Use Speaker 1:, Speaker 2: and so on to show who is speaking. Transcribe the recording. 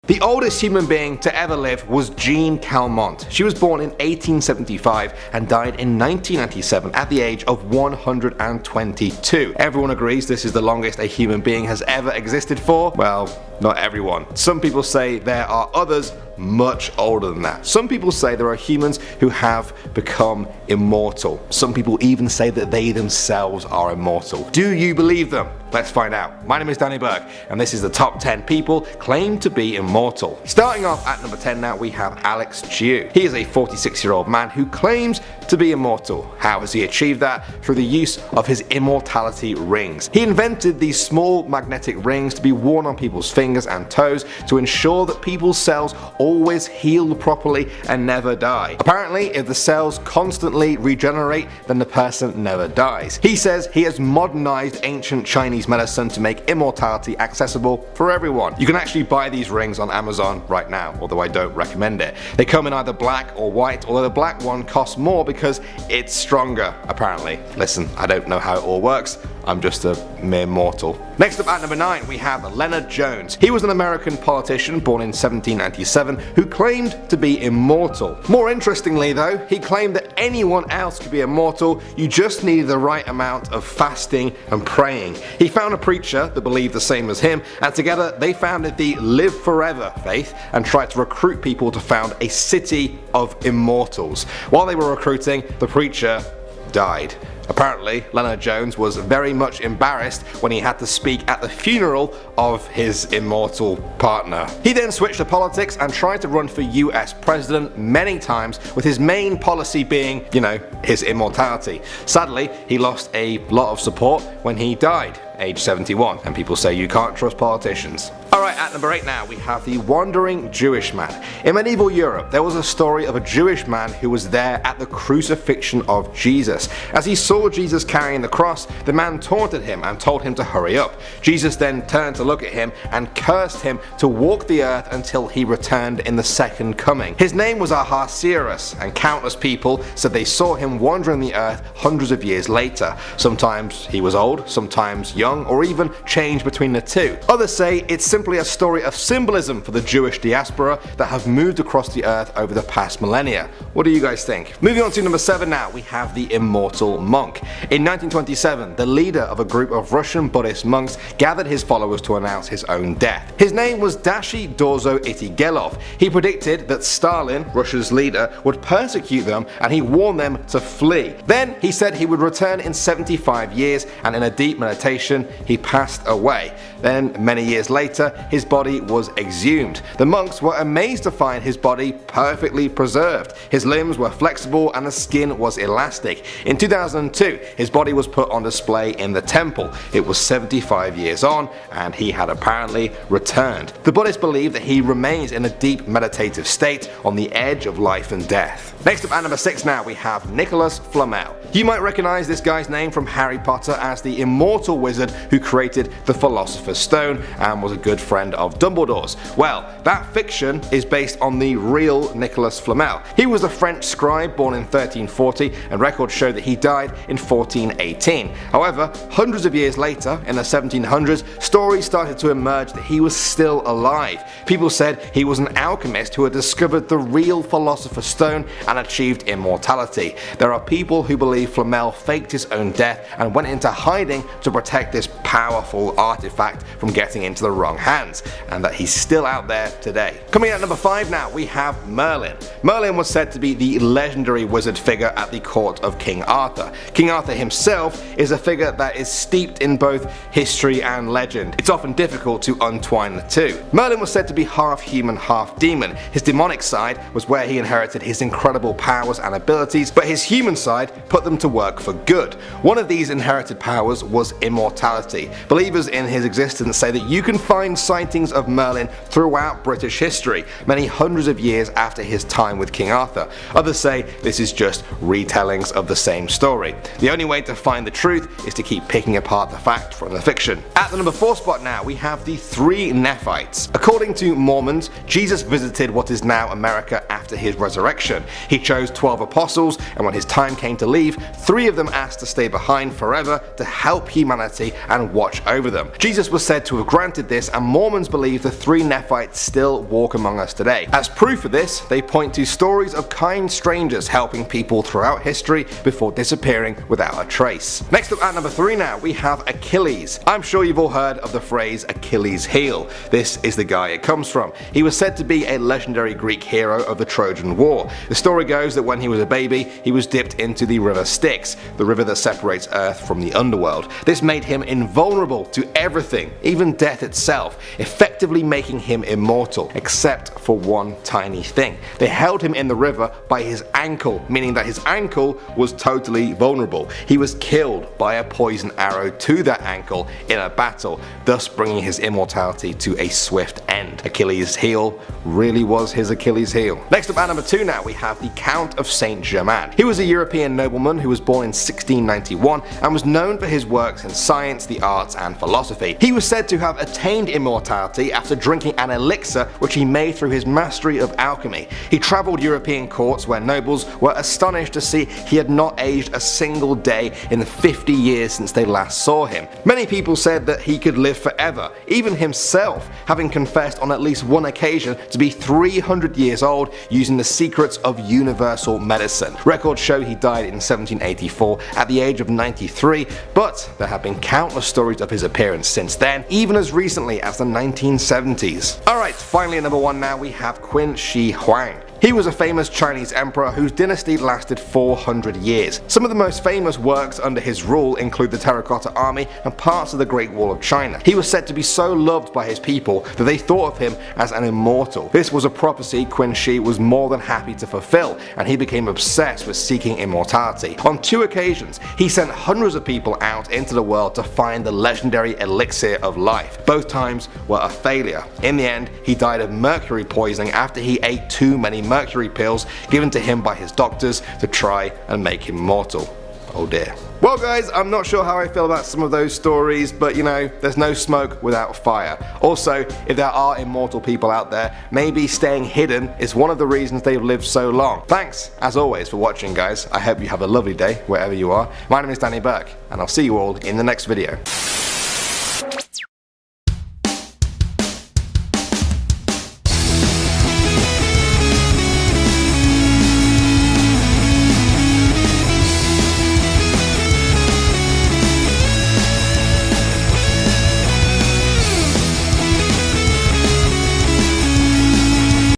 Speaker 1: The oldest human being to ever live was Jean Calment. She was born in 1875 and died in 1997 at the age of 122. Everyone agrees this is the longest a human being has ever existed for? Well, not everyone. Some people say there are others much older than that. Some people say there are humans who have become immortal. Some people even say that they themselves are immortal. Do you believe them? Let's find out. My name is Danny Burke, and this is the top 10 people claimed to be immortal. Starting off at number 10 now, we have Alex Chiu. He is a 46-year-old man who claims to be immortal. How has he achieved that? Through the use of his immortality rings. He invented these small magnetic rings to be worn on people's fingers and toes to ensure that people's cells always heal properly and never die. Apparently, if the cells constantly regenerate, then the person never dies. He says he has modernized ancient Chinese medicine to make immortality accessible for everyone. You can actually buy these rings on Amazon right now, although I don't recommend it. They come in either black or white, although the black one costs more because it's stronger, apparently. Listen, I don't know how it all works. I'm just a mere mortal. Next up at number 9, we have Leonard Jones. He was an American politician born in 1797 who claimed to be immortal. More interestingly though, he claimed that anyone else could be immortal, you just needed the right amount of fasting and praying. He found a preacher that believed the same as him, and together they founded the Live Forever faith and tried to recruit people to found a city of immortals. While they were recruiting, the preacher died. Apparently, Leonard Jones was very much embarrassed when he had to speak at the funeral of his immortal partner. He then switched to politics and tried to run for US president many times, with his main policy being, his immortality. Sadly, he lost a lot of support when he died, age 71, and people say you can't trust politicians. Alright, at number 8 now, we have the Wandering Jewish Man. In medieval Europe, there was a story of a Jewish man who was there at the crucifixion of Jesus. As he saw Jesus carrying the cross, the man taunted him and told him to hurry up. Jesus then turned to look at him and cursed him to walk the earth until he returned in the second coming. His name was Ahasuerus, and countless people said they saw him wandering the earth hundreds of years later. Sometimes he was old, sometimes young, or even changed between the two. Others say it's simply a story of symbolism for the Jewish diaspora that have moved across the earth over the past millennia. What do you guys think? Moving on to number 7 now, we have the Immortal Monk. In 1927, the leader of a group of Russian Buddhist monks gathered his followers to announce his own death. His name was Dashi Dorzo Itigelov. He predicted that Stalin, Russia's leader, would persecute them, and he warned them to flee. Then he said he would return in 75 years, and in a deep meditation he passed away. Then many years later, his body was exhumed. The monks were amazed to find his body perfectly preserved. His limbs were flexible and the skin was elastic. In 2002, his body was put on display in the temple. It was 75 years on, and he had apparently returned. The Buddhists believe that he remains in a deep meditative state on the edge of life and death. Next up at number 6 now, we have Nicholas Flamel. You might recognize this guy's name from Harry Potter as the immortal wizard who created the Philosopher's Stone and was a good friend of Dumbledore's. Well, that fiction is based on the real Nicholas Flamel. He was a French scribe born in 1340, and records show that he died in 1418. However, hundreds of years later, in the 1700s, stories started to emerge that he was still alive. People said he was an alchemist who had discovered the real Philosopher's Stone and achieved immortality. There are people who believe Flamel faked his own death and went into hiding to protect this powerful artifact from getting into the wrong hands, and that he's still out there today. Coming at number 5 now, we have Merlin. Merlin was said to be the legendary wizard figure at the court of King Arthur. King Arthur himself is a figure that is steeped in both history and legend. It's often difficult to untwine the two. Merlin was said to be half human, half demon. His demonic side was where he inherited his incredible powers and abilities, but his human side put them to work for good. One of these inherited powers was immortality. Believers in his existence say that you can find sightings of Merlin throughout British history, many hundreds of years after his time with King Arthur. Others say this is just retellings of the same story. The only way to find the truth is to keep picking apart the fact from the fiction. At the number 4 spot now, we have the 3 Nephites. According to Mormons, Jesus visited what is now America after his resurrection. He chose 12 apostles, and when his time came to leave, 3 of them asked to stay behind forever to help humanity and watch over them. Jesus was said to have granted this, and Mormons believe the three Nephites still walk among us today. As proof of this, they point to stories of kind strangers helping people throughout history before disappearing without a trace. Next up at number 3 now, we have Achilles. I'm sure you've all heard of the phrase Achilles' heel. This is the guy it comes from. He was said to be a legendary Greek hero of the Trojan War. The story goes that when he was a baby, he was dipped into the river Styx, the river that separates Earth from the underworld. This made him invulnerable to everything, even death itself, effectively making him immortal, except for one tiny thing. They held him in the river by his ankle, meaning that his ankle was totally vulnerable. He was killed by a poison arrow to that ankle in a battle, thus bringing his immortality to a swift end. Achilles' heel really was his Achilles' heel. Next up at number 2 now, we have the Count of Saint Germain. He was a European nobleman who was born in 1691 and was known for his works in science, the arts, and philosophy. He was said to have attained immortality after drinking an elixir which he made through his mastery of alchemy. He travelled European courts where nobles were astonished to see he had not aged a single day in the 50 years since they last saw him. Many people said that he could live forever, even himself having confessed on at least one occasion to be 300 years old using the secrets of universal medicine. Records show he died in 1784 at the age of 93, but there have been countless stories of his appearance since then, even as recently as the 1970s. Alright, finally at number 1 now, we have Qin Shi Huang. He was a famous Chinese emperor whose dynasty lasted 400 years. Some of the most famous works under his rule include the Terracotta Army and parts of the Great Wall of China. He was said to be so loved by his people that they thought of him as an immortal. This was a prophecy Qin Shi was more than happy to fulfill, and he became obsessed with seeking immortality. On 2 occasions, he sent hundreds of people out into the world to find the legendary elixir of life. Both times were a failure. In the end, he died of mercury poisoning after he ate too many mercury pills given to him by his doctors to try and make him mortal. Oh dear. Well guys, I'm not sure how I feel about some of those stories, but you know, there's no smoke without fire. Also, if there are immortal people out there, maybe staying hidden is one of the reasons they've lived so long. Thanks, as always, for watching guys. I hope you have a lovely day wherever you are. My name is Danny Burke, and I'll see you all in the next video.